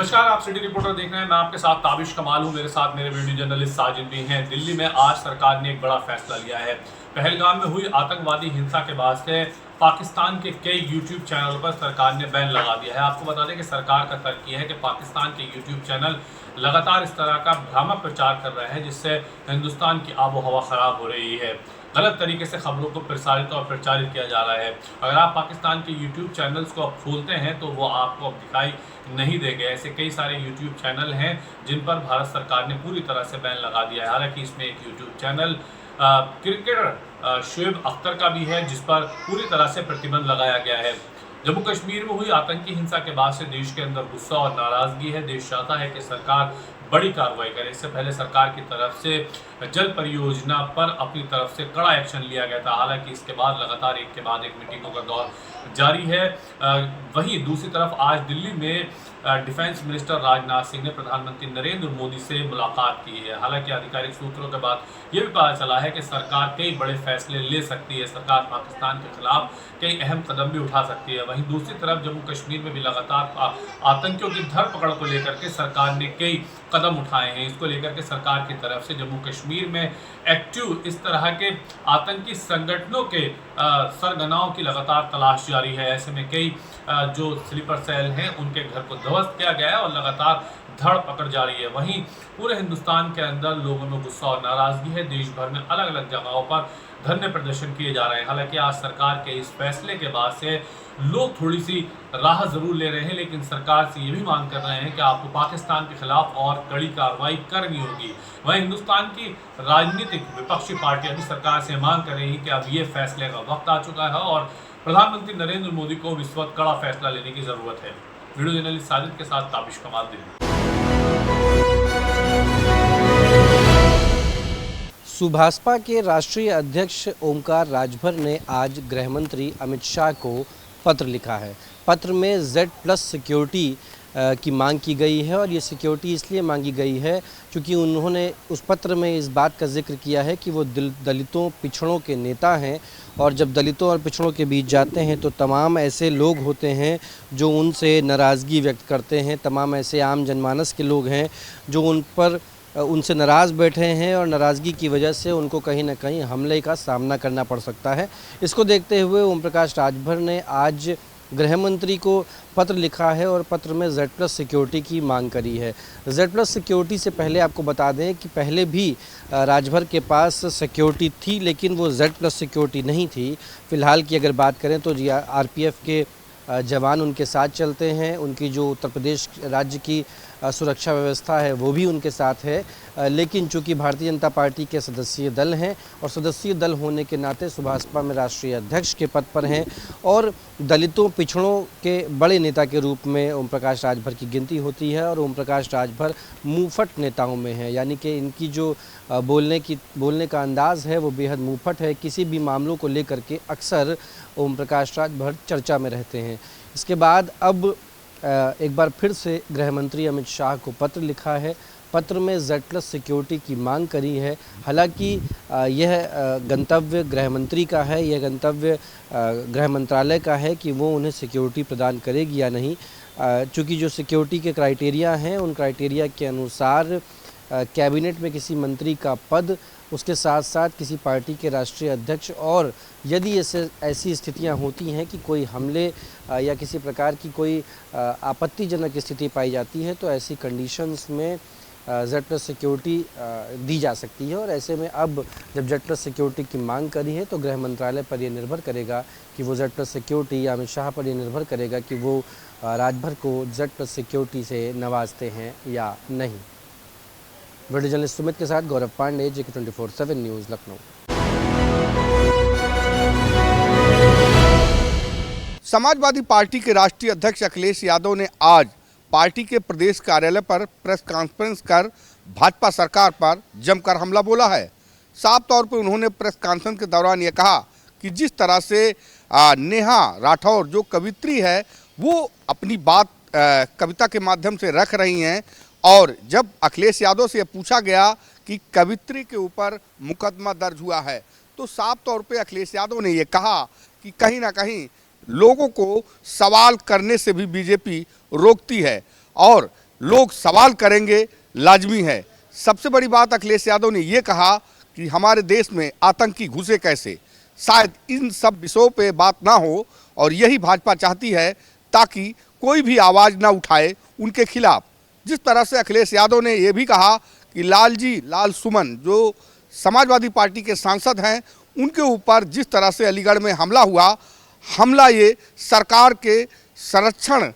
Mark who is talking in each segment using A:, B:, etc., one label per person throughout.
A: नमस्कार, आप city reporter देख रहे हैं। मैं आपके साथ ताबिश कमाल हूं। मेरे साथ मेरे वीडियो जर्नलिस्ट साजिद भी हैं। दिल्ली में आज सरकार ने एक बड़ा फैसला लिया है। पहलगाम में हुई आतंकवादी हिंसा के बाद से पाकिस्तान के कई यूट्यूब चैनलों पर सरकार ने बैन लगा दिया है। आपको बता दें कि सरकार का तर्क यह है कि पाकिस्तान के यूट्यूब चैनल लगातार इस तरह का भ्रामक प्रचार कर रहे हैं जिससे हिंदुस्तान की आबो हवा खराब हो रही है। गलत तरीके से खबरों को प्रसारित और प्रचारित किया जा रहा है। अगर आप पाकिस्तान के यूट्यूब चैनल्स को अब खोलते हैं तो वो आपको अब दिखाई नहीं देंगे। ऐसे कई सारे यूट्यूब चैनल हैं जिन पर भारत सरकार ने पूरी तरह से बैन लगा दिया है। हालांकि इसमें एक YouTube channel cricketer Shoaib Akhtar का भी है जिस पर पूरी तरह से प्रतिबंध लगाया गया है। जम्मू कश्मीर में हुई आतंकी हिंसा के बाद से देश के अंदर गुस्सा और नाराजगी है। देश चाहता है कि सरकार बड़ी कार्रवाई करे। इससे पहले सरकार की तरफ से जल परियोजना पर अपनी तरफ से कड़ा एक्शन लिया गया था। हालांकि इसके बाद लगातार एक के बाद एक मीटिंगों का दौर जारी है। वहीं दूसरी तरफ आज दिल्ली में डिफेंस मिनिस्टर राजनाथ सिंह ने प्रधानमंत्री नरेंद्र मोदी से मुलाकात की है। हालांकि आधिकारिक सूत्रों के बाद यह भी पता चला है कि सरकार कई बड़े फैसले ले सकती है। सरकार पाकिस्तान के खिलाफ कई अहम कदम भी उठा सकती है। वहीं दूसरी तरफ जम्मू कश्मीर में भी लगातार आतंकियों की धरपकड़ को लेकर के सरकार ने कई कदम उठाए हैं। इसको लेकर के सरकार की तरफ से जम्मू कश्मीर में एक्टिव इस तरह के आतंकी संगठनों के सरगनाओं की लगातार तलाश जारी है। ऐसे में कई जो स्लीपर सेल हैं उनके घर को ध्वस्त किया गया है और लगातार धड़ पकड़ जारी है। वहीं पूरे हिंदुस्तान के अंदर लोगों में गुस्सा और नाराजगी है। देश भर में अलग अलग जगहों पर धरने प्रदर्शन किए जा रहे हैं। हालांकि आज सरकार के इस फैसले के बाद से लोग थोड़ी सी राहत जरूर ले रहे हैं, लेकिन सरकार से ये भी मांग कर रहे हैं कि आपको पाकिस्तान के खिलाफ और कड़ी कार्रवाई करनी होगी। वहीं हिंदुस्तान की राजनीतिक विपक्षी पार्टियां भी सरकार से मांग कर रही हैं कि अब ये फैसले का वक्त आ चुका है और प्रधानमंत्री नरेंद्र मोदी को इस वक्त कड़ा फैसला लेने की जरूरत है। वीडियो जर्नलिस्ट साजिद के साथ ताबिश कमाल, दिल्ली।
B: सुभाषपा के राष्ट्रीय अध्यक्ष ओमकार राजभर ने आज गृह मंत्री अमित शाह को पत्र लिखा है। पत्र में Z+ सिक्योरिटी की मांग की गई है और ये सिक्योरिटी इसलिए मांगी गई है क्योंकि उन्होंने उस पत्र में इस बात का जिक्र किया है कि वो दलितों पिछड़ों के नेता हैं और जब दलितों और पिछड़ों के बीच जाते हैं तो तमाम ऐसे लोग होते हैं जो उनसे नाराज़गी व्यक्त करते हैं। तमाम ऐसे आम जनमानस के लोग हैं जो उनसे नाराज़ बैठे हैं और नाराज़गी की वजह से उनको कहीं ना कहीं हमले का सामना करना पड़ सकता है। इसको देखते हुए ओम प्रकाश राजभर ने आज गृह मंत्री को पत्र लिखा है और पत्र में Z+ सिक्योरिटी की मांग करी है। Z+ सिक्योरिटी से पहले आपको बता दें कि पहले भी राजभर के पास सिक्योरिटी थी, लेकिन वो Z+ सिक्योरिटी नहीं थी। फ़िलहाल की अगर बात करें तो RPF के जवान उनके साथ चलते हैं। उनकी जो उत्तर प्रदेश राज्य की सुरक्षा व्यवस्था है वो भी उनके साथ है, लेकिन चूंकि भारतीय जनता पार्टी के सदस्यीय दल हैं और सदस्यीय दल होने के नाते सुभाषपा में राष्ट्रीय अध्यक्ष के पद पर हैं और दलितों पिछड़ों के बड़े नेता के रूप में ओम प्रकाश राजभर की गिनती होती है और ओम प्रकाश राजभर मुंहफट नेताओं में है, यानी कि इनकी जो बोलने का अंदाज़ है वो बेहद मुंहफट है। किसी भी मामलों को लेकर के अक्सर ओम प्रकाश राजभर चर्चा में रहते हैं। इसके बाद अब एक बार फिर से गृह मंत्री अमित शाह को पत्र लिखा है। पत्र में Z+ सिक्योरिटी की मांग करी है। हालांकि यह गंतव्य गृह मंत्री का है, यह गंतव्य गृह मंत्रालय का है कि वो उन्हें सिक्योरिटी प्रदान करेगी या नहीं। चूँकि जो सिक्योरिटी के क्राइटेरिया हैं उन क्राइटेरिया के अनुसार कैबिनेट में किसी मंत्री का पद, उसके साथ साथ किसी पार्टी के राष्ट्रीय अध्यक्ष, और यदि ऐसी स्थितियां होती हैं कि कोई हमले या किसी प्रकार की कोई आपत्तिजनक स्थिति पाई जाती है तो ऐसी कंडीशंस में Z+ सिक्योरिटी दी जा सकती है। और ऐसे में अब जब Z+ सिक्योरिटी की मांग करी है तो गृह मंत्रालय पर यह निर्भर करेगा कि वो Z+ सिक्योरिटी या अमित शाह पर यह निर्भर करेगा कि वो राजभर को Z+ सिक्योरिटी से नवाजते हैं या नहीं। वीडियो जर्नलिस्ट सुमित के साथ Gaurav Pandey, JK 24/7 news, Lucknow.
C: Samajwadi Party के राष्ट्रीय अध्यक्ष अखिलेश यादव ने आज पार्टी के प्रदेश कार्यालय पर प्रेस कॉन्फ्रेंस कर भाजपा सरकार पर जमकर हमला बोला है। साफ तौर पर उन्होंने प्रेस कॉन्फ्रेंस के दौरान ये कहा कि जिस तरह से नेहा राठौर जो कवित्री है वो अपनी बात कविता के माध्यम से रख रही हैं, और जब अखिलेश यादव से पूछा गया कि कवित्री के ऊपर मुकदमा दर्ज हुआ है तो साफ तौर पे अखिलेश यादव ने ये कहा कि कहीं ना कहीं लोगों को सवाल करने से भी बीजेपी रोकती है और लोग सवाल करेंगे लाजमी है। सबसे बड़ी बात अखिलेश यादव ने ये कहा कि हमारे देश में आतंकी घुसे कैसे। शायद इन सब विषयों पे बात ना हो और यही भाजपा चाहती है ताकि कोई भी आवाज़ ना उठाए उनके खिलाफ। जिस तरह से अखिलेश यादव ने यह भी कहा कि लाल सुमन जो समाजवादी पार्टी के सांसद हैं, उनके ऊपर जिस तरह से अलीगढ़ में हमला ये सरकार के संरक्षण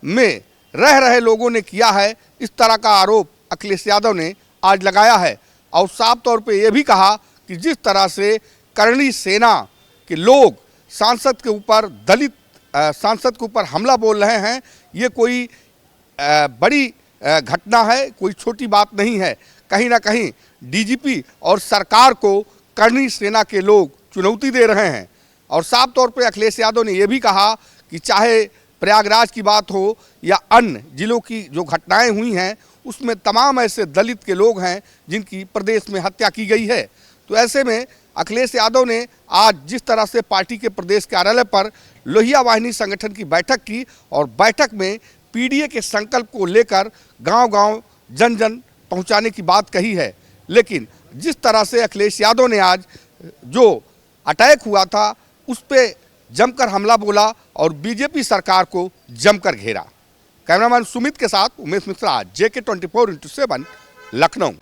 C: में रह रहे लोगों ने किया है, इस तरह का आरोप अखिलेश यादव ने आज लगाया है। और साफ तौर पे ये भी कहा कि जिस तरह से करणी सेना के लोग सांसद के ऊपर दलित सांसद के ऊपर हमला बोल रहे हैं, ये कोई बड़ी घटना है, कोई छोटी बात नहीं है। कहीं ना कहीं डीजीपी और सरकार को करणी सेना के लोग चुनौती दे रहे हैं। और साफ तौर पे अखिलेश यादव ने यह भी कहा कि चाहे प्रयागराज की बात हो या अन्य जिलों की जो घटनाएं हुई हैं, उसमें तमाम ऐसे दलित के लोग हैं जिनकी प्रदेश में हत्या की गई है। तो ऐसे में अखिलेश यादव ने आज जिस तरह से पार्टी के प्रदेश कार्यालय पर लोहिया वाहिनी संगठन की बैठक की और बैठक में पीडीए के संकल्प को लेकर गांव-गांव जन-जन पहुंचाने की बात कही है। लेकिन जिस तरह से अखिलेश यादव ने आज जो अटैक हुआ था उस पे जमकर हमला बोला और बीजेपी सरकार को जमकर घेरा। कैमरामैन सुमित के साथ उमेश मिश्रा, JK 24/7, लखनऊ।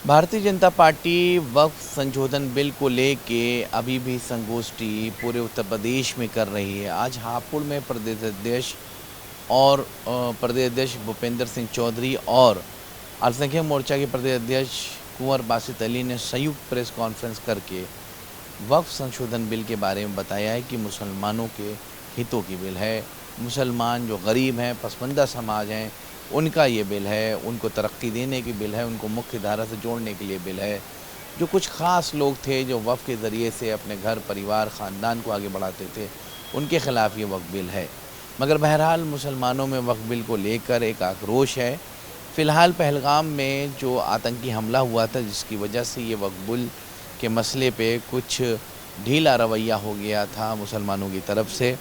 D: भारतीय जनता पार्टी वक्फ संशोधन बिल को लेके अभी भी संगोष्ठी पूरे उत्तर प्रदेश में कर रही है। आज हापुड़ में प्रदेश अध्यक्ष भूपेंद्र सिंह चौधरी और अल्पसंख्यक मोर्चा के प्रदेश अध्यक्ष कुंवर बासित अली ने संयुक्त प्रेस कॉन्फ्रेंस करके वक्फ संशोधन बिल के बारे में बताया है कि मुसलमानों के हितों की बिल है। मुसलमान जो गरीब हैं, पसमानदा समाज हैं, उनका ये बिल है। उनको तरक्की देने की बिल है, उनको मुख्य धारा से जोड़ने के लिए बिल है। जो कुछ ख़ास लोग थे जो वक्फ के ज़रिए से अपने घर परिवार ख़ानदान को आगे बढ़ाते थे, उनके ख़िलाफ़ ये वक्फ बिल है। मगर बहरहाल मुसलमानों में वक्फ बिल को लेकर एक आक्रोश है। फ़िलहाल पहलगाम में जो आतंकी हमला हुआ था, जिसकी वजह से ये वक्फ बिल के मसले पे कुछ ढीला रवैया हो गया था मुसलमानों की तरफ से,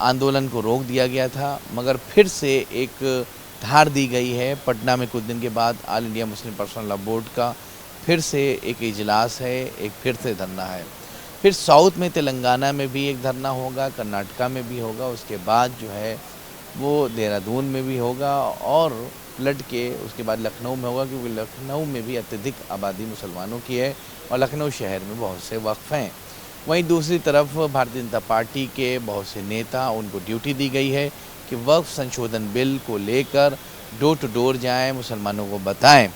D: आंदोलन को रोक दिया गया था। मगर फिर से एक धार दी गई है। पटना में कुछ दिन के बाद all India Muslim personal law board का फिर से एक इजलास है, एक फिर से धरना है। फिर साउथ में तेलंगाना में भी एक धरना होगा, कर्नाटका में भी होगा, उसके बाद जो है वो देहरादून में भी होगा और पलट के उसके बाद लखनऊ में होगा, क्योंकि लखनऊ में भी अत्यधिक आबादी मुसलमानों की है और लखनऊ शहर में बहुत से वक्फ हैं। वहीं दूसरी तरफ भारतीय जनता पार्टी के बहुत से नेता, उनको ड्यूटी दी गई है कि वक्फ संशोधन बिल को लेकर डोर टू डोर जाएं, मुसलमानों को बताएं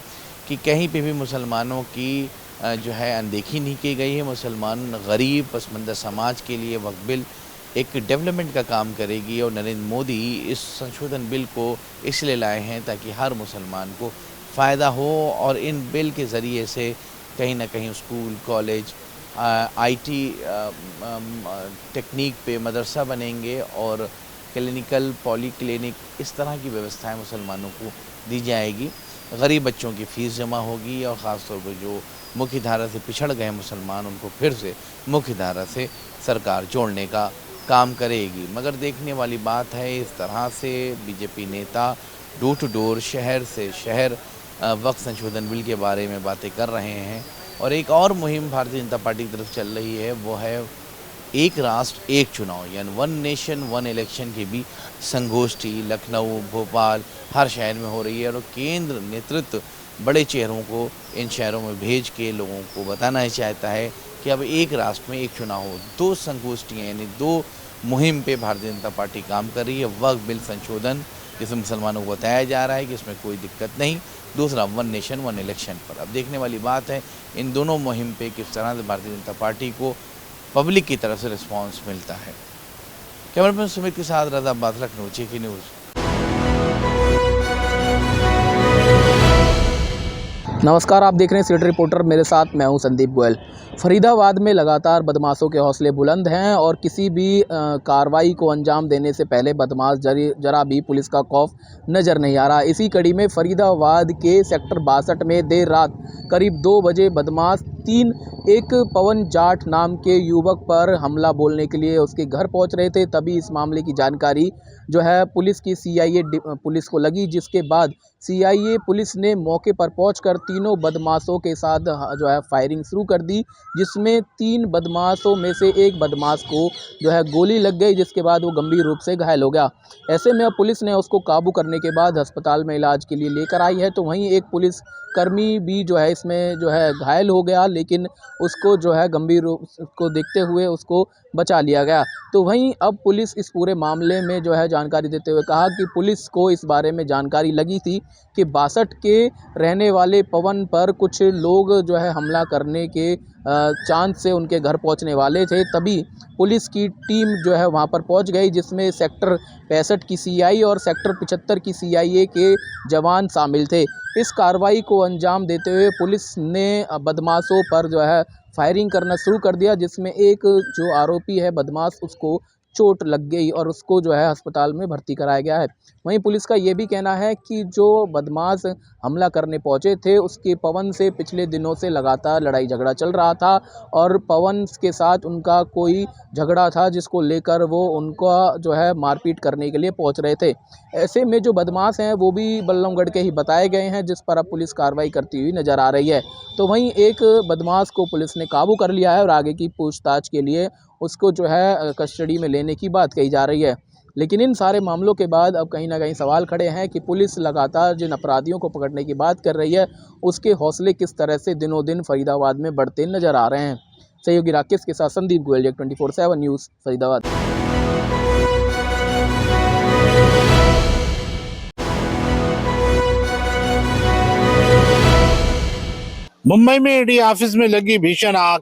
D: कि कहीं पे भी मुसलमानों की जो है अनदेखी नहीं की गई है। मुसलमान गरीब पसमानदा समाज के लिए वक्फ बिल एक डेवलपमेंट का काम करेगी और नरेंद्र मोदी इस संशोधन बिल को इसलिए लाए हैं ताकि हर मुसलमान को फ़ायदा हो और इन बिल के ज़रिए से कहीं ना कहीं स्कूल, कॉलेज, IT, टेक्निक पे मदरसा बनेंगे और क्लिनिकल, पॉलीक्लिनिक, इस तरह की व्यवस्थाएं मुसलमानों को दी जाएगी। गरीब बच्चों की फ़ीस जमा होगी और ख़ास तौर पर जो मुख्य धारा से पिछड़ गए मुसलमान, उनको फिर से मुख्य धारा से सरकार जोड़ने का काम करेगी। मगर देखने वाली बात है, इस तरह से बीजेपी नेता डोर टू डोर, शहर से शहर वक्फ संशोधन बिल के बारे में बातें कर रहे हैं। और एक और मुहिम भारतीय जनता पार्टी की तरफ चल रही है, वो है एक राष्ट्र एक चुनाव, यानी 1 नेशन 1 इलेक्शन की भी संगोष्ठी लखनऊ, भोपाल, हर शहर में हो रही है। और केंद्र नेतृत्व बड़े चेहरों को इन शहरों में भेज के लोगों को बताना ही चाहता है कि अब एक राष्ट्र में एक चुनाव हो। 2 संगोष्ठियाँ यानी 2 मुहिम पे भारतीय जनता पार्टी काम कर रही है। वक्फ बिल संशोधन, जिसमें मुसलमानों को बताया जा रहा है कि इसमें कोई दिक्कत नहीं। दूसरा 1 नेशन 1 इलेक्शन पर। अब देखने वाली बात है इन दोनों मुहिम पे किस तरह से भारतीय जनता पार्टी को पब्लिक की तरफ से रिस्पांस मिलता है। कैमरामैन सुमित के साथ रज़ा अब्बास, लखनऊ, JK न्यूज़।
E: नमस्कार, आप देख रहे हैं सिटी रिपोर्टर, मेरे साथ मैं हूं संदीप गोयल। फरीदाबाद में लगातार बदमाशों के हौसले बुलंद हैं और किसी भी कार्रवाई को अंजाम देने से पहले बदमाश जरा भी पुलिस का खौफ नज़र नहीं आ रहा। इसी कड़ी में फरीदाबाद के सेक्टर 62 में देर रात करीब 2 बजे बदमाश 3 एक पवन जाट नाम के युवक पर हमला बोलने के लिए उसके घर पहुंच रहे थे। तभी इस मामले की जानकारी जो है पुलिस की सीआईए पुलिस को लगी, जिसके बाद सीआईए पुलिस ने मौके पर पहुंचकर तीनों बदमाशों के साथ जो है फायरिंग शुरू कर दी, जिसमें 3 बदमाशों में से एक बदमाश को जो है गोली लग गई, जिसके बाद वो गंभीर रूप से घायल हो गया। ऐसे में अब पुलिस ने उसको काबू करने के बाद अस्पताल में इलाज के लिए लेकर आई है। तो वहीं एक पुलिस कर्मी भी जो है इसमें जो है घायल हो गया, लेकिन उसको जो है गंभीर रूप को देखते हुए उसको बचा लिया गया। तो वहीं अब पुलिस इस पूरे मामले में जो है जानकारी देते हुए कहा कि पुलिस को इस बारे में जानकारी लगी थी कि 62 के रहने वाले पवन पर कुछ लोग जो है हमला करने के चांस से उनके घर पहुंचने वाले थे। तभी पुलिस की टीम जो है वहां पर पहुंच गई, जिसमें सेक्टर 65 की सीआई और सेक्टर 75 की सीआईए के जवान शामिल थे। इस कार्रवाई को अंजाम देते हुए पुलिस ने बदमाशों पर जो है फायरिंग करना शुरू कर दिया, जिसमें एक जो आरोपी है बदमाश, उसको चोट लग गई और उसको जो है अस्पताल में भर्ती कराया गया है। वहीं पुलिस का ये भी कहना है कि जो बदमाश हमला करने पहुंचे थे उसके पवन से पिछले दिनों से लगातार लड़ाई झगड़ा चल रहा था और पवन के साथ उनका कोई झगड़ा था, जिसको लेकर वो उनका जो है मारपीट करने के लिए पहुंच रहे थे। ऐसे में जो बदमाश हैं वो भी बल्लमगढ़ के ही बताए गए हैं, जिस पर अब पुलिस कार्रवाई करती हुई नजर आ रही है। तो वहीं एक बदमाश को पुलिस ने काबू कर लिया है और आगे की पूछताछ के लिए उसको जो है कस्टडी में लेने की बात कही जा रही है। लेकिन इन सारे मामलों के बाद अब कहीं ना कहीं सवाल खड़े हैं कि पुलिस लगातार जिन अपराधियों को पकड़ने की बात कर रही है उसके हौसले किस तरह से दिनों दिन फरीदाबाद में बढ़ते नजर आ रहे हैं। सहयोगी राकेश के साथ संदीप गोयल, 24/7 न्यूज़, फरीदाबाद।
F: मुंबई में ईडी ऑफिस में लगी भीषण आग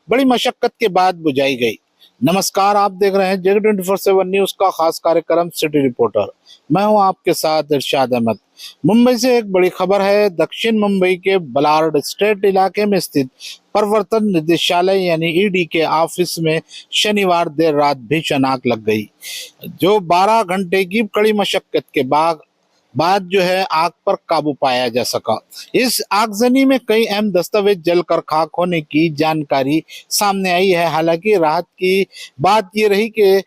F: बड़ी मशक्कत के बाद बुझाई गई। नमस्कार, आप देख रहे हैं जग 24/7 न्यूज का खास कार्यक्रम सिटी रिपोर्टर। मैं हूं आपके साथ इरशाद अहमद। मुंबई से एक बड़ी खबर है। दक्षिण मुंबई के बलार्ड स्टेट इलाके में स्थित प्रवर्तन निदेशालय यानी ईडी के ऑफिस में शनिवार देर रात भीषण आग लग गई, जो 12 घंटे की कड़ी मशक्कत के बाद जो है आग पर काबू पाया जा सका। इस आगजनी में कई अहम दस्तावेज जलकर खाक होने की जानकारी सामने आई है। हालांकि राहत की बात ये रही कि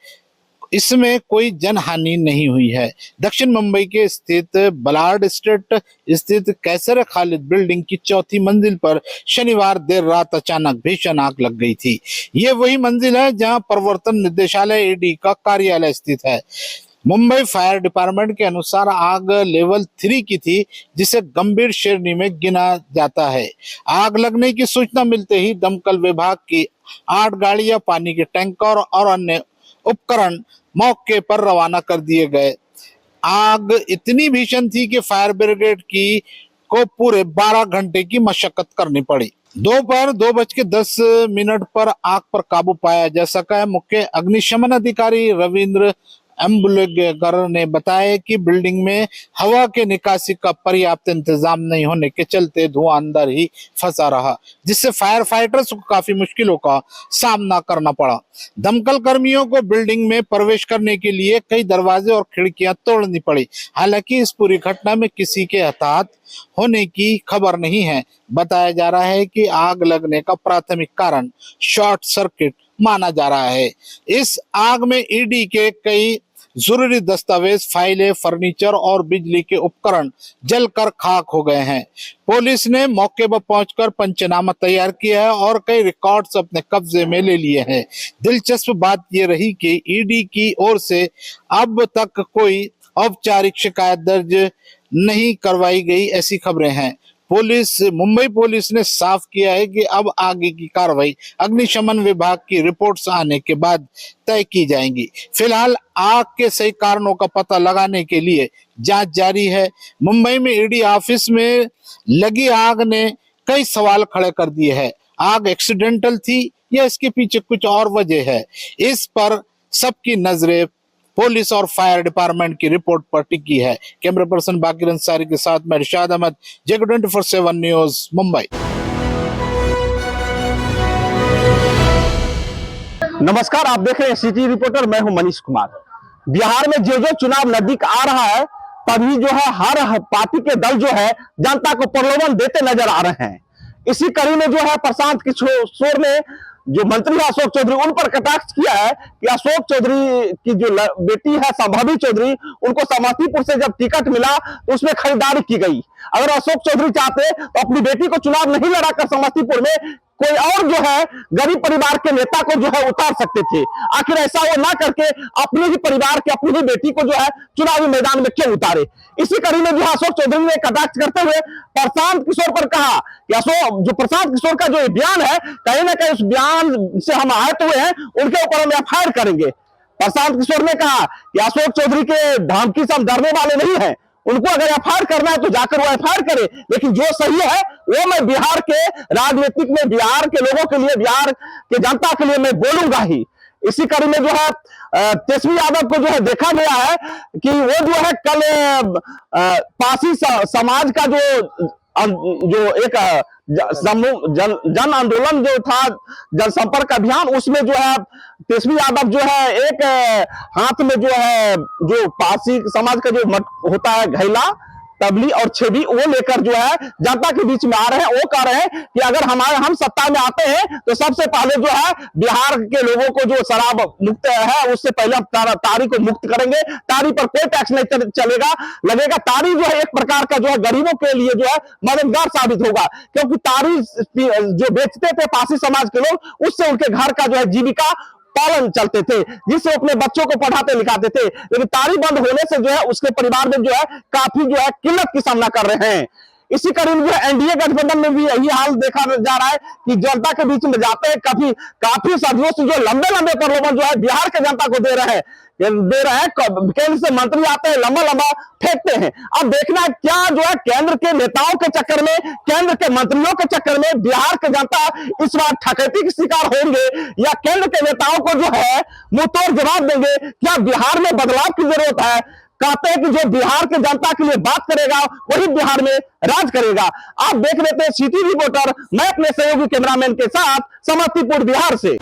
F: इसमें कोई जनहानि नहीं हुई है। दक्षिण मुंबई के स्थित बलार्ड स्ट्रीट स्थित कैसर खालिद बिल्डिंग की 4थी मंजिल पर शनिवार देर रात अचानक भीषण आग लग गई थी। ये वही मंजिल है जहां प्रवर्तन निदेशालय ईडी का कार्यालय स्थित है। मुंबई फायर डिपार्टमेंट के अनुसार आग लेवल 3 की थी, जिसे गंभीर श्रेणी में गिना जाता है। आग लगने की सूचना मिलते ही दमकल विभाग की 8 गाड़ियां, पानी के टैंकर और अन्य उपकरण मौके पर रवाना कर दिए गए। आग इतनी भीषण थी कि फायर ब्रिगेड को पूरे 12 घंटे की मशक्कत करनी पड़ी। दोपहर 2:10 पर आग पर काबू पाया जा सका है। मुख्य अग्निशमन अधिकारी रविंद्र एम्बुलेगर ने बताया कि बिल्डिंग में हवा के निकासी का पर्याप्त इंतजाम नहीं होने के चलते धुआं अंदर ही फंसा रहा, जिससे फायर फाइटर्स को काफी मुश्किलों का सामना करना पड़ा। दमकल कर्मियों को बिल्डिंग में प्रवेश करने के लिए कई दरवाजे और खिड़कियां तोड़नी पड़ी। हालांकि इस पूरी घटना में किसी के हताहत होने की खबर नहीं है। बताया जा रहा है कि आग लगने का प्राथमिक कारण शॉर्ट सर्किट माना जा रहा है। इस आग में ईडी के कई जरूरी दस्तावेज, फाइलें, फर्नीचर और बिजली के उपकरण जलकर खाक हो गए हैं। पुलिस ने मौके पर पहुंचकर पंचनामा तैयार किया है और कई रिकॉर्ड्स अपने कब्जे में ले लिए हैं। दिलचस्प बात यह रही कि ईडी की ओर से अब तक कोई औपचारिक शिकायत दर्ज नहीं करवाई गई, ऐसी खबरें हैं। मुंबई पुलिस ने साफ किया है कि अब आगे की कार्रवाई अग्निशमन विभाग की रिपोर्ट्स आने के बाद तय की जाएंगी। फिलहाल आग के सही कारणों का पता लगाने के लिए जांच जारी है। मुंबई में ईडी ऑफिस में लगी आग ने कई सवाल खड़े कर दिए हैं। आग एक्सीडेंटल थी या इसके पीछे कुछ और वजह है? इस पर सबकी नजरें पुलिस और फायर डिपार्टमेंट की रिपोर्ट पर टिकी है। कैमरा पर्सन बाकिर अंसारी के साथ मैं इरशाद अहमद, जग 24/7 न्यूज, मुंबई।
G: नमस्कार, आप देख रहे हैं सिटी रिपोर्टर। मैं हूं मनीष कुमार। बिहार में जो चुनाव नजदीक आ रहा है, तभी जो है हर पार्टी के दल जो है जनता को प्रलोभन देते नजर आ रहे हैं। इसी कड़ी में जो है प्रशांत किशोर ने जो मंत्री है अशोक चौधरी उन पर कटाक्ष किया है कि अशोक चौधरी की जो बेटी है संभावी चौधरी, उनको समस्तीपुर से जब टिकट मिला तो उसमें खरीदारी की गई। अगर अशोक चौधरी चाहते तो अपनी बेटी को चुनाव नहीं लड़ाकर समस्तीपुर में कोई और जो है गरीब परिवार के नेता को जो है उतार सकते थे। आखिर ऐसा वो ना करके अपने ही परिवार के अपनी ही बेटी को जो है चुनावी मैदान में क्यों उतारे। इसी कड़ी में जो है अशोक चौधरी ने कटाक्ष करते हुए प्रशांत किशोर पर कहा कि अशोक जो प्रशांत किशोर का जो बयान है, कहीं ना कहीं उस बयान से हम आहत हुए हैं, उनके ऊपर हम एफआईआर करेंगे। प्रशांत किशोर ने कहा कि अशोक चौधरी के धमकी से हम डरने वाले नहीं हैं, उनको अगर एफआईआर करना है तो जाकर वो एफआईआर करे, लेकिन जो सही है वो मैं बिहार के राजनीतिक में बिहार के लोगों के लिए, बिहार के जनता के लिए मैं बोलूंगा ही। इसी कड़ी में जो है तेजस्वी यादव को जो है देखा गया है कि वो जो है कल पासी समाज का जो एक जन आंदोलन जो था, जनसंपर्क अभियान, उसमें जो है तेजस्वी यादव जो है एक हाथ में जो है जो पासी समाज का जो होता है घैला, तबली और छेदी, वो लेकर जो है जनता के बीच में आ रहे हैं। वो कह रहे हैं कि अगर हम सत्ता में आते हैं तो सबसे पहले जो है बिहार के लोगों को जो शराब मुक्त है उससे पहले हम तारी को मुक्त करेंगे, तारी पर कोई टैक्स नहीं चलेगा लगेगा। तारी जो है एक प्रकार का जो है गरीबों के लिए जो है मददगार साबित होगा, क्योंकि तारी जो बेचते थे पासी समाज के लोग, उससे उनके घर का जो है जीविका पालन चलते थे, जिससे अपने बच्चों को पढ़ाते लिखाते थे। लेकिन तारी बंद होने से जो है उसके परिवार में जो है काफी जो है किल्लत की सामना कर रहे हैं। इसी कड़ी में जो है एनडीए गठबंधन में भी यही हाल देखा जा रहा है कि जनता के बीच में जाते हैं, काफी सदियों से जो लंबे लंबे प्रलोभन जो है बिहार के जनता को दे रहे हैं। केंद्र से मंत्री आते हैं, लंबा लंबा फेंकते हैं। अब देखना है क्या जो है केंद्र के नेताओं के चक्कर में, केंद्र के मंत्रियों के चक्कर में बिहार के जनता इस बार ठकैती के शिकार होंगे, या केंद्र के नेताओं को जो है मुंहतोड़ जवाब देंगे। क्या बिहार में बदलाव की जरूरत है? कहते हैं कि जो बिहार के जनता के लिए बात करेगा वही बिहार में राज करेगा। आप देख लेते हैं सिटी रिपोर्टर, मैं अपने सहयोगी कैमरामैन के साथ समस्तीपुर बिहार से।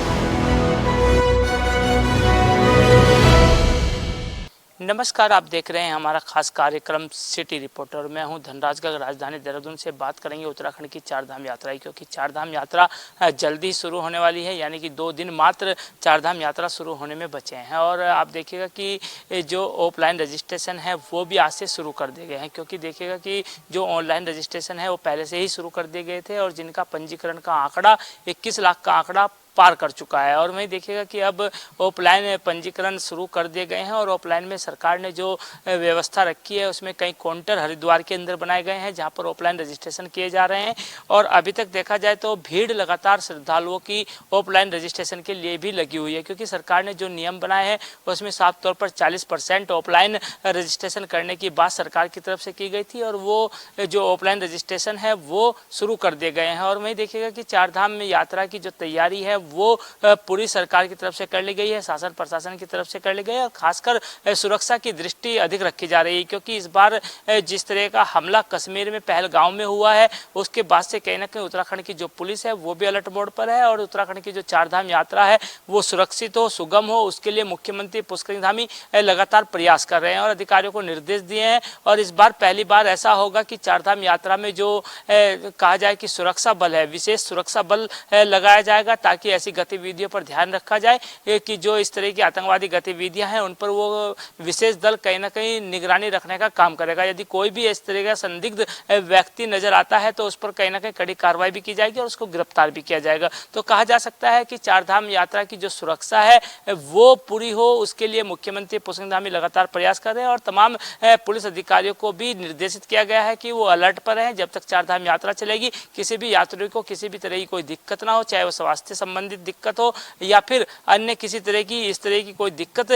H: नमस्कार, आप देख रहे हैं हमारा खास कार्यक्रम सिटी रिपोर्टर। मैं हूं धनराजगढ़, राजधानी देहरादून से बात करेंगे उत्तराखंड की चारधाम यात्रा की, क्योंकि चारधाम यात्रा जल्दी शुरू होने वाली है। यानी कि 2 दिन मात्र चारधाम यात्रा शुरू होने में बचे हैं। और आप देखिएगा कि जो ऑफलाइन रजिस्ट्रेशन है वो भी आज से शुरू कर दिए गए हैं, क्योंकि देखिएगा कि जो ऑनलाइन रजिस्ट्रेशन है वो पहले से ही शुरू कर दिए गए थे, और जिनका पंजीकरण का आंकड़ा 21 लाख का आंकड़ा पार कर चुका है। और वहीं देखिएगा कि अब ऑफलाइन पंजीकरण शुरू कर दिए गए हैं, और ऑफलाइन में सरकार ने जो व्यवस्था रखी है उसमें कई काउंटर हरिद्वार के अंदर बनाए गए हैं जहां पर ऑफलाइन रजिस्ट्रेशन किए जा रहे हैं। और अभी तक देखा जाए तो भीड़ लगातार श्रद्धालुओं की ऑफलाइन रजिस्ट्रेशन के लिए भी लगी हुई है, क्योंकि सरकार ने जो नियम बनाए हैं उसमें साफ तौर पर 40% ऑफलाइन रजिस्ट्रेशन करने की बात सरकार की तरफ से की गई थी, और वो जो ऑफलाइन रजिस्ट्रेशन है वो शुरू कर दिए गए हैं। और वहीं देखिएगा कि चारधाम में यात्रा की जो तैयारी है वो पूरी सरकार की तरफ से कर ली गई है, शासन प्रशासन की तरफ से कर ली गई है, और खासकर सुरक्षा की दृष्टि अधिक रखी जा रही है। क्योंकि इस बार जिस तरह का हमला कश्मीर में पहलगाम में हुआ है उसके बाद से कहीं ना कहीं उत्तराखंड की जो पुलिस है वो भी अलर्ट मोड पर है, और उत्तराखंड की जो चारधाम यात्रा है वो सुरक्षित हो, सुगम हो, उसके लिए मुख्यमंत्री पुष्कर धामी लगातार प्रयास कर रहे हैं और अधिकारियों को निर्देश दिए हैं। और इस बार पहली बार ऐसा होगा कि चारधाम यात्रा में जो कहा जाए कि सुरक्षा बल है, विशेष सुरक्षा बल लगाया जाएगा, ताकि ऐसी गतिविधियों पर ध्यान रखा जाए कि जो इस तरह की आतंकवादी गतिविधियां हैं उन पर वो विशेष दल कहीं ना कहीं निगरानी रखने का काम करेगा। यदि कोई भी इस तरह का संदिग्ध व्यक्ति नजर आता है तो उस पर कहीं ना कहीं कड़ी कार्रवाई भी की जाएगी और उसको गिरफ्तार भी किया जाएगा। तो कहा जा सकता है कि चारधाम यात्रा की जो सुरक्षा है वो पूरी हो, उसके लिए मुख्यमंत्री पुष्कर धामी लगातार प्रयास कर रहे हैं, और तमाम पुलिस अधिकारियों को भी निर्देशित किया गया है कि वो अलर्ट पर रहें जब तक चारधाम यात्रा चलेगी। किसी भी यात्री को किसी भी तरह की कोई दिक्कत ना हो, चाहे वो स्वास्थ्य संबंधित दिक्कत हो या फिर अन्य किसी तरह की इस तरह की कोई दिक्कत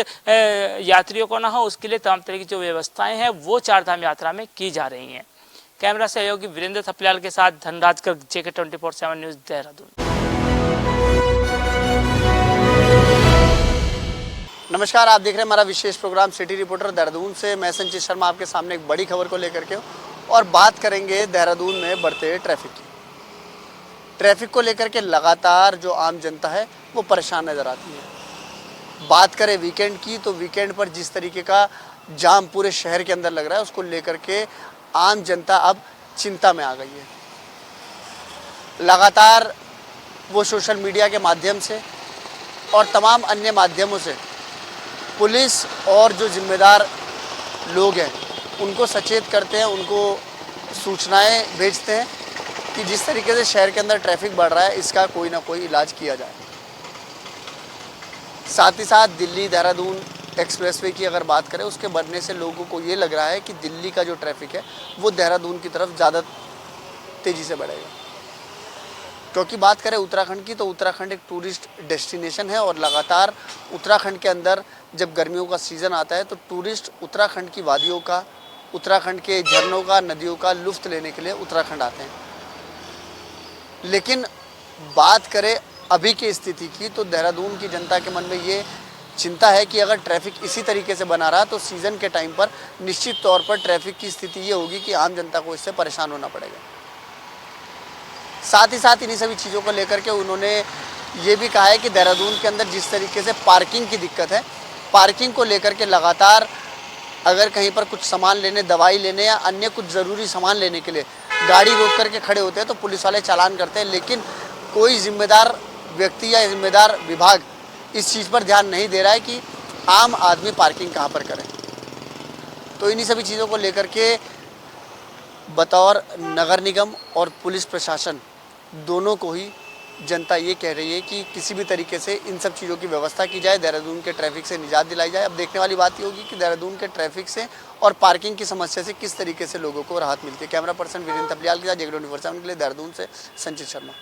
H: यात्रियों को ना हो, उसके लिए तमाम तरह की जो व्यवस्थाएं हैं वो चारधाम यात्रा में की जा रही हैं। कैमरा सहयोगी वीरेंद्र थपलियाल के साथ धनराजगढ़, JK 24/7 न्यूज़, देहरादून।
I: नमस्कार, आप देख रहे हैं हमारा विशेष प्रोग्राम सिटी रिपोर्टर देहरादून से। मैं संचित शर्मा आपके सामने एक बड़ी खबर को लेकर के और बात करेंगे देहरादून में बढ़ते ट्रैफिक की। ट्रैफिक को लेकर के लगातार जो आम जनता है वो परेशान नज़र आती है। बात करें वीकेंड की तो वीकेंड पर जिस तरीके का जाम पूरे शहर के अंदर लग रहा है उसको लेकर के आम जनता अब चिंता में आ गई है। लगातार वो सोशल मीडिया के माध्यम से और तमाम अन्य माध्यमों से पुलिस और जो जिम्मेदार लोग हैं उनको सचेत करते हैं, उनको सूचनाएं भेजते हैं कि जिस तरीके से शहर के अंदर ट्रैफिक बढ़ रहा है इसका कोई ना कोई इलाज किया जाए। साथ ही साथ दिल्ली देहरादून एक्सप्रेसवे की अगर बात करें, उसके बनने से लोगों को ये लग रहा है कि दिल्ली का जो ट्रैफिक है वो देहरादून की तरफ ज़्यादा तेज़ी से बढ़ेगा। क्योंकि बात करें उत्तराखंड की, तो उत्तराखंड एक टूरिस्ट डेस्टिनेशन है और लगातार उत्तराखंड के अंदर जब गर्मियों का सीज़न आता है तो टूरिस्ट उत्तराखंड की वादियों का, उत्तराखंड के झरनों का, नदियों का लुत्फ़ लेने के लिए उत्तराखंड आते हैं। लेकिन बात करें अभी की स्थिति की, तो देहरादून की जनता के मन में ये चिंता है कि अगर ट्रैफिक इसी तरीके से बना रहा तो सीज़न के टाइम पर निश्चित तौर पर ट्रैफिक की स्थिति ये होगी कि आम जनता को इससे परेशान होना पड़ेगा। साथ ही साथ इन्हीं सभी चीज़ों को लेकर के उन्होंने ये भी कहा है कि देहरादून के अंदर जिस तरीके से पार्किंग की दिक्कत है, पार्किंग को लेकर के लगातार अगर कहीं पर कुछ सामान लेने, दवाई लेने या अन्य कुछ ज़रूरी सामान लेने के लिए गाड़ी रोक करके खड़े होते हैं तो पुलिस वाले चालान करते हैं, लेकिन कोई जिम्मेदार व्यक्ति या जिम्मेदार विभाग इस चीज़ पर ध्यान नहीं दे रहा है कि आम आदमी पार्किंग कहाँ पर करे। तो इन्हीं सभी चीज़ों को लेकर के बतौर नगर निगम और पुलिस प्रशासन दोनों को ही जनता ये कह रही है कि किसी भी तरीके से इन सब चीज़ों की व्यवस्था की जाए, देहरादून के ट्रैफिक से निजात दिलाई जाए। अब देखने वाली बात ये होगी कि देहरादून के ट्रैफिक से और पार्किंग की समस्या से किस तरीके से लोगों को राहत मिलती है। कैमरा पर्सन वीरेंद्र थपलियाल के साथ जगह 24/7 के लिए देहरादून से संचित शर्मा।